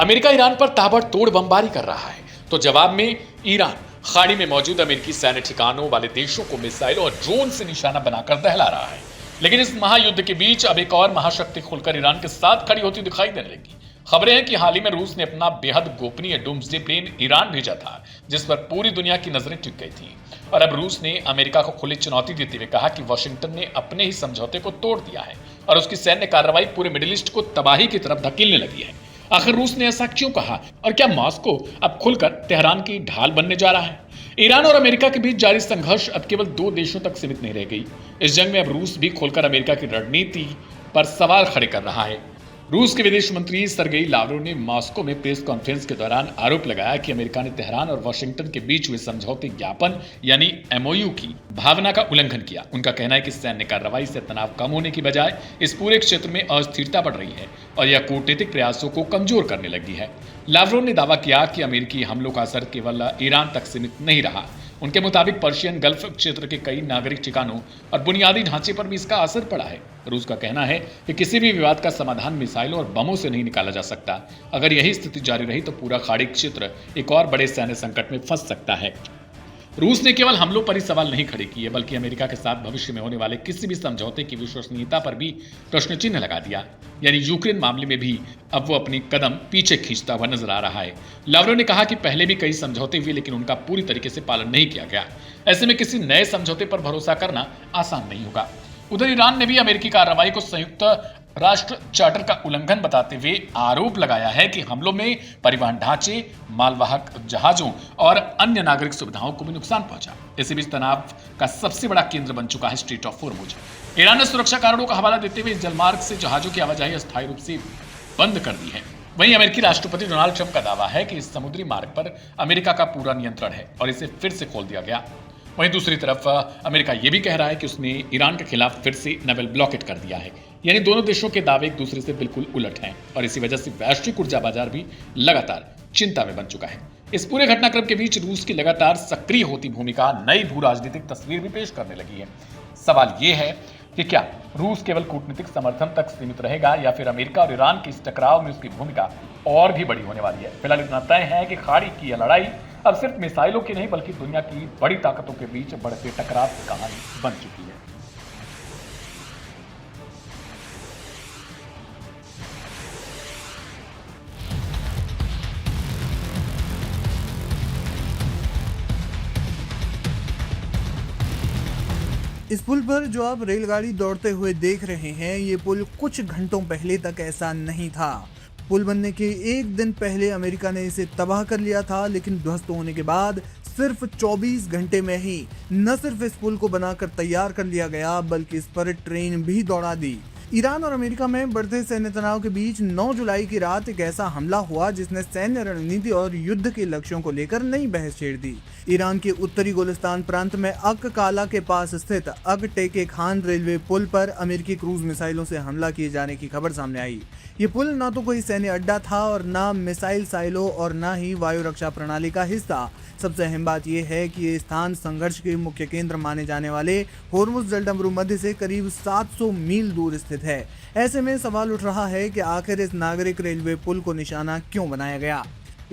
America Iran पर ताबड़तोड़ बमबारी कर रहा है, तो जवाब में ईरान खाड़ी में मौजूद अमेरिकी सैन्य ठिकानों वाले देशों को मिसाइल और ड्रोन से निशाना बनाकर दहला रहा है। लेकिन इस महायुद्ध के बीच अब एक और महाशक्ति खुलकर ईरान के साथ खड़ी होती दिखाई देने लगी। खबरें हैं कि हाल ही में रूस ने अपना बेहद गोपनीय डूम्सडे प्लेन ईरान भेजा था, जिस पर पूरी दुनिया की नजरें टिक गई थी। और अब रूस ने अमेरिका को खुली चुनौती देते हुए कहा कि वाशिंगटन ने अपने ही समझौते को तोड़ दिया है और उसकी सैन्य कार्रवाई पूरे मिडिल ईस्ट को तबाही की तरफ धकेलने लगी है। आखिर रूस ने ऐसा क्यों कहा और क्या मॉस्को अब खुलकर तेहरान की ढाल बनने जा रहा है? ईरान और अमेरिका के बीच जारी संघर्ष अब केवल दो देशों तक सीमित नहीं रह गई। इस जंग में अब रूस भी खुलकर अमेरिका की रणनीति पर सवाल खड़े कर रहा है। रूस के विदेश मंत्री सर्गेई लावरोव ने मॉस्को में प्रेस कॉन्फ्रेंस के दौरान आरोप लगाया कि अमेरिका ने तेहरान और वाशिंगटन के बीच हुए समझौते ज्ञापन यानी एमओयू की भावना का उल्लंघन किया। उनका कहना है कि सैन्य कार्रवाई से तनाव कम होने की बजाय इस पूरे क्षेत्र में अस्थिरता बढ़ रही है और यह कूटनीतिक प्रयासों को कमजोर करने लगी है। लावरोव ने दावा किया कि अमेरिकी हमलों का असर केवल ईरान तक सीमित नहीं रहा। उनके मुताबिक पर्शियन गल्फ क्षेत्र के कई नागरिक ठिकानों और बुनियादी ढांचे पर भी इसका असर पड़ा है। रूस का कहना है कि किसी भी विवाद का समाधान मिसाइलों और बमों से नहीं निकाला जा सकता। अगर यही स्थिति जारी रही तो पूरा खाड़ी क्षेत्र एक और बड़े सैन्य संकट में फंस सकता है। रूस ने केवल हमलों पर ही सवाल नहीं खड़े किए, बल्कि अमेरिका के साथ भविष्य में होने वाले किसी भी समझौते की विश्वसनीयता पर भी प्रश्न चिन्ह लगा दिया। यानी यूक्रेन मामले में भी अब वो अपनी कदम पीछे खींचता हुआ नजर आ रहा है। लावरोव ने कहा कि पहले भी कई समझौते हुए, लेकिन उनका पूरी तरीके से पालन नहीं किया गया। ऐसे में किसी नए समझौते पर भरोसा करना आसान नहीं होगा। उधर ईरान ने भी अमेरिकी कार्रवाई को संयुक्त राष्ट्र चार्टर का उल्लंघन बताते हुए आरोप लगाया है कि हमलों में परिवहन ढांचे, मालवाहक जहाजों और अन्य नागरिक सुविधाओं को भी नुकसान पहुंचा। इसी बीच तनाव का सबसे बड़ा केंद्र बन चुका है स्ट्रेट ऑफ हॉर्मुज। ईरान ने सुरक्षा कारणों का हवाला देते हुए इस जलमार्ग से जहाजों की आवाजाही अस्थायी रूप से बंद कर दी है। वहीं अमेरिकी राष्ट्रपति डोनाल्ड ट्रंप का दावा है कि इस समुद्री मार्ग पर अमेरिका का पूरा नियंत्रण है और इसे फिर से खोल दिया गया। वहीं दूसरी तरफ अमेरिका यह भी कह रहा है कि उसने ईरान के खिलाफ फिर से नेवल ब्लॉकेट कर दिया है। यानी दोनों देशों के दावे एक दूसरे से बिल्कुल उलट हैं और इसी वजह से वैश्विक ऊर्जा बाजार भी लगातार चिंता में बन चुका है। इस पूरे घटनाक्रम के बीच रूस की लगातार सक्रिय होती भूमिका नई भू राजनीतिक तस्वीर भी पेश करने लगी है। सवाल यह है कि क्या रूस केवल कूटनीतिक समर्थन तक सीमित रहेगा या फिर अमेरिका और ईरान के इस टकराव में उसकी भूमिका और भी बड़ी होने वाली है। फिलहाल इतना तय है कि खाड़ी की यह लड़ाई अब सिर्फ मिसाइलों की नहीं बल्कि दुनिया की बड़ी ताकतों के बीच बढ़ते टकराव की कहानी बन चुकी है। इस पुल पर जो आप रेलगाड़ी दौड़ते हुए देख रहे हैं, ये पुल कुछ घंटों पहले तक ऐसा नहीं था। पुल बनने के एक दिन पहले अमेरिका ने इसे तबाह कर लिया था, लेकिन ध्वस्त होने के बाद सिर्फ 24 घंटे में ही न सिर्फ इस पुल को बनाकर तैयार कर लिया गया, बल्कि इस पर ट्रेन भी दौड़ा दी। ईरान और अमेरिका में बढ़ते सैन्य तनाव के बीच 9 जुलाई की रात एक ऐसा हमला हुआ जिसने सैन्य रणनीति और युद्ध के लक्ष्यों को लेकर नई बहस छेड़ दी। ईरान के उत्तरी गोलिस्तान प्रांत में अक काला के पास स्थित अक टेके खान रेलवे पुल पर अमेरिकी क्रूज मिसाइलों से हमला किए जाने की खबर सामने आई। ये पुल ना तो कोई सैन्य अड्डा था और ना मिसाइल साइलो और ना ही वायु रक्षा प्रणाली का हिस्सा। सबसे अहम बात यह है कि ये स्थान संघर्ष के मुख्य केंद्र माने जाने वाले होर्मुज जलडमरू मध्य से करीब 700 मील दूर स्थित है। ऐसे में सवाल उठ रहा है कि आखिर इस नागरिक रेलवे पुल को निशाना क्यों बनाया गया।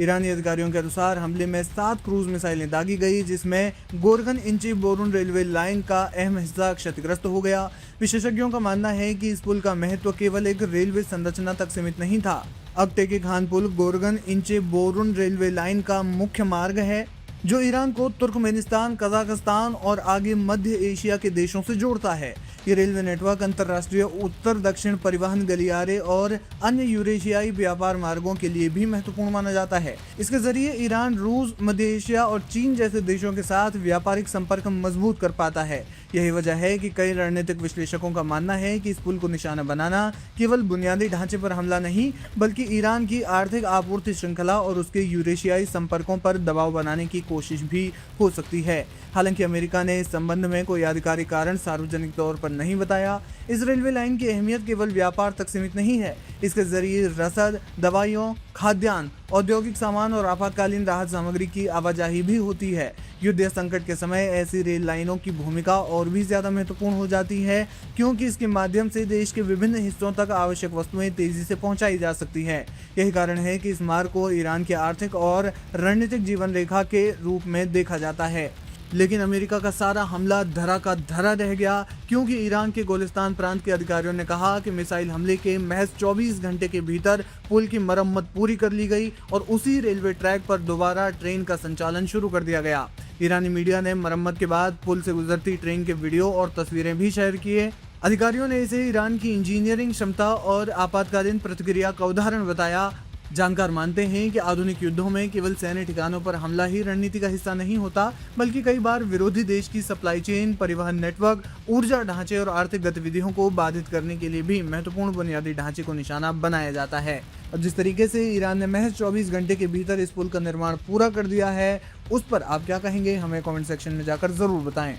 ईरानी अधिकारियों के अनुसार हमले में 7 क्रूज मिसाइलें दागी गई, जिसमें गोरगन इंची बोरून रेलवे लाइन का अहम हिस्सा क्षतिग्रस्त हो गया। विशेषज्ञों का मानना है कि इस पुल का महत्व केवल एक रेलवे संरचना तक सीमित नहीं था। अकटेके खान पुल गोरगन इंचे बोरून रेलवे लाइन का मुख्य मार्ग है जो ईरान को तुर्कमेनिस्तान, कजाकिस्तान और आगे मध्य एशिया के देशों से जोड़ता है। ये रेलवे नेटवर्क अंतर्राष्ट्रीय उत्तर दक्षिण परिवहन गलियारे और अन्य यूरेशियाई व्यापार मार्गों के लिए भी महत्वपूर्ण माना जाता है। इसके जरिए ईरान रूस, मध्य एशिया और चीन जैसे देशों के साथ व्यापारिक संपर्क मजबूत कर पाता है। यही वजह है कि कई रणनीतिक विश्लेषकों का मानना है कि इस पुल को निशाना बनाना केवल बुनियादी ढांचे पर हमला नहीं, बल्कि ईरान की आर्थिक आपूर्ति श्रृंखला और उसके यूरेशियाई संपर्कों पर दबाव बनाने की कोशिश भी हो सकती है। हालांकि अमेरिका ने इस संबंध में कोई आधिकारिक कारण सार्वजनिक तौर पर नहीं बताया। इस रेलवे लाइन की अहमियत केवल व्यापार तक सीमित नहीं है, इसके जरिए रसद, दवाइयों, खाद्यान्न, औद्योगिक सामान और आपातकालीन राहत सामग्री की आवाजाही भी होती है। युद्ध या संकट के समय ऐसी रेल लाइनों की भूमिका और भी ज्यादा महत्वपूर्ण हो जाती है, क्योंकि इसके माध्यम से देश के विभिन्न हिस्सों तक आवश्यक वस्तुएं तेजी से पहुंचाई जा सकती है। यही कारण है कि इस मार्ग को ईरान के आर्थिक और रणनीतिक जीवन रेखा के रूप में देखा जाता है। लेकिन अमेरिका का सारा हमला धरा का धरा रह गया, क्योंकि ईरान के गोलिस्तान प्रांत के अधिकारियों ने कहा कि मिसाइल हमले के महज 24 घंटे के भीतर पुल की मरम्मत पूरी कर ली गई और उसी रेलवे ट्रैक पर दोबारा ट्रेन का संचालन शुरू कर दिया गया। ईरानी मीडिया ने मरम्मत के बाद पुल से गुजरती ट्रेन के वीडियो और तस्वीरें भी शेयर किए। अधिकारियों ने इसे ईरान की इंजीनियरिंग क्षमता और आपातकालीन प्रतिक्रिया का उदाहरण बताया। जानकार मानते हैं कि आधुनिक युद्धों में केवल सैन्य ठिकानों पर हमला ही रणनीति का हिस्सा नहीं होता, बल्कि कई बार विरोधी देश की सप्लाई चेन, परिवहन नेटवर्क, ऊर्जा ढांचे और आर्थिक गतिविधियों को बाधित करने के लिए भी महत्वपूर्ण बुनियादी ढांचे को निशाना बनाया जाता है। अब जिस तरीके से ईरान ने महज 24 घंटे के भीतर इस पुल का निर्माण पूरा कर दिया है, उस पर आप क्या कहेंगे, हमें कमेंट सेक्शन में जाकर जरूर बताएं।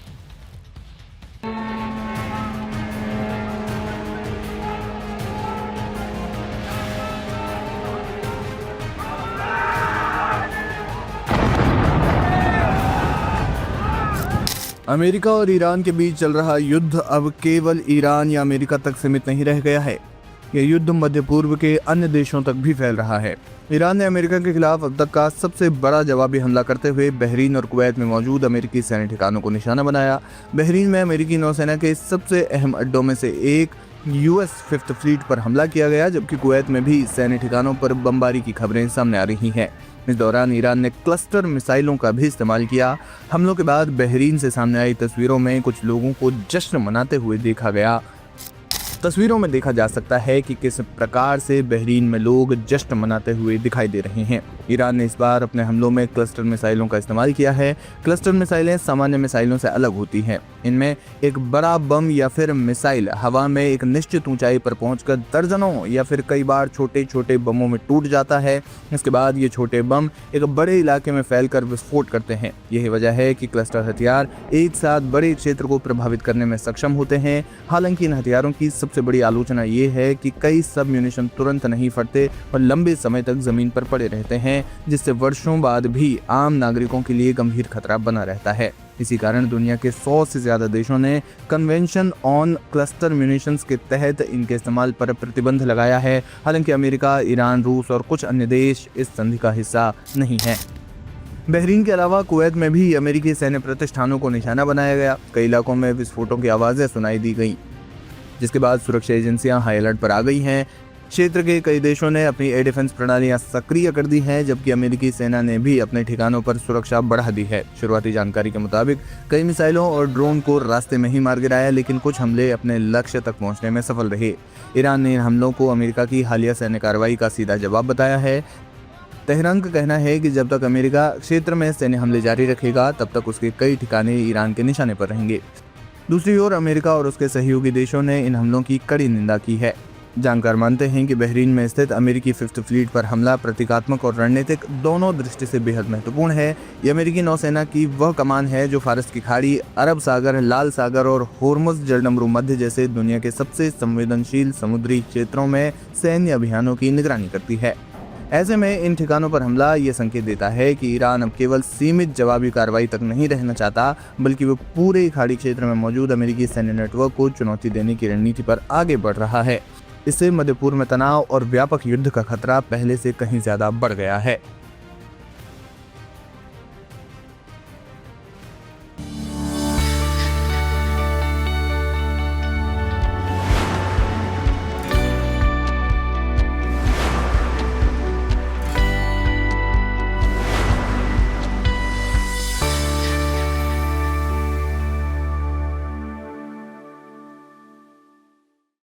अमेरिका और ईरान के बीच चल रहा युद्ध अब केवल ईरान या अमेरिका तक सीमित नहीं रह गया है। यह युद्ध मध्य पूर्व के अन्य देशों तक भी फैल रहा है। ईरान ने अमेरिका के खिलाफ अब तक का सबसे बड़ा जवाबी हमला करते हुए बहरीन और कुवैत में मौजूद अमेरिकी सैन्य ठिकानों को निशाना बनाया। बहरीन में अमेरिकी नौसेना के सबसे अहम अड्डों में से एक यूएस 5th फ्लीट पर हमला किया गया, जबकि कुवैत में भी सैन्य ठिकानों पर बमबारी की खबरें सामने आ रही हैं। इस दौरान ईरान ने क्लस्टर मिसाइलों का भी इस्तेमाल किया। हमलों के बाद बहरीन से सामने आई तस्वीरों में कुछ लोगों को जश्न मनाते हुए देखा गया। तस्वीरों में देखा जा सकता है कि किस प्रकार से बहरीन में लोग जश्न मनाते हुए दिखाई दे रहे हैं। ईरान ने इस बार अपने हमलों में क्लस्टर मिसाइलों का इस्तेमाल किया है। क्लस्टर मिसाइलें सामान्य मिसाइलों से अलग होती हैं। इनमें एक बड़ा बम या फिर मिसाइल हवा में एक निश्चित ऊंचाई पर पहुंचकर दर्जनों या फिर कई बार छोटे छोटे बमों में टूट जाता है। इसके बाद ये छोटे बम एक बड़े इलाके में फैलकर विस्फोट करते हैं। यही वजह है कि क्लस्टर हथियार एक साथ बड़े क्षेत्र को प्रभावित करने में सक्षम होते हैं। हालांकि इन हथियारों की सबसे बड़ी आलोचना ये है कि कई सब म्यूनिशन तुरंत नहीं फटते और लंबे समय तक जमीन पर पड़े रहते हैं, जिससे वर्षों बाद भी आम नागरिकों के लिए गंभीर खतरा बना रहता है। इसी कारण दुनिया के 100 से ज्यादा देशों ने कन्वेंशन ऑन क्लस्टर म्यूनिशंस के तहत इनके इस्तेमाल पर प्रतिबंध लगाया है। हालांकि अमेरिका, ईरान, रूस और कुछ अन्य देश इस संधि का हिस्सा नहीं है। बहरीन के अलावा कुवैत में भी अमेरिकी सैन्य प्रतिष्ठानों को निशाना बनाया गया। कई इलाकों में विस्फोटों की आवाज़ें सुनाई दी गई, जिसके बाद सुरक्षा एजेंसियां हाई अलर्ट पर आ गई हैं। क्षेत्र के कई देशों ने अपनी एयर डिफेंस प्रणालियां सक्रिय कर दी हैं, जबकि अमेरिकी सेना ने भी अपने ठिकानों पर सुरक्षा बढ़ा दी है। शुरुआती जानकारी के मुताबिक कई मिसाइलों और ड्रोन को रास्ते में ही मार गिराया, लेकिन कुछ हमले अपने लक्ष्य तक पहुंचने में सफल रहे। ईरान ने इन हमलों को अमेरिका की हालिया सैन्य कार्रवाई का सीधा जवाब बताया है। तेहरान का कहना है कि जब तक अमेरिका क्षेत्र में सैन्य हमले जारी रखेगा, तब तक उसके कई ठिकाने ईरान के निशाने पर रहेंगे। दूसरी ओर अमेरिका और उसके सहयोगी देशों ने इन हमलों की कड़ी निंदा की है। जानकार मानते हैं कि बहरीन में स्थित अमेरिकी 5th फ्लीट पर हमला प्रतीकात्मक और रणनीतिक दोनों दृष्टि से बेहद महत्वपूर्ण है। ये अमेरिकी नौसेना की वह कमान है जो फारस की खाड़ी, अरब सागर, लाल सागर और होर्मुज जलडमरू मध्य जैसे दुनिया के सबसे संवेदनशील समुद्री क्षेत्रों में सैन्य अभियानों की निगरानी करती है। ऐसे में इन ठिकानों पर हमला ये संकेत देता है कि ईरान अब केवल सीमित जवाबी कार्रवाई तक नहीं रहना चाहता, बल्कि वो पूरे खाड़ी क्षेत्र में मौजूद अमेरिकी सैन्य नेटवर्क को चुनौती देने की रणनीति पर आगे बढ़ रहा है। इससे मध्य पूर्व में तनाव और व्यापक युद्ध का खतरा पहले से कहीं ज्यादा बढ़ गया है।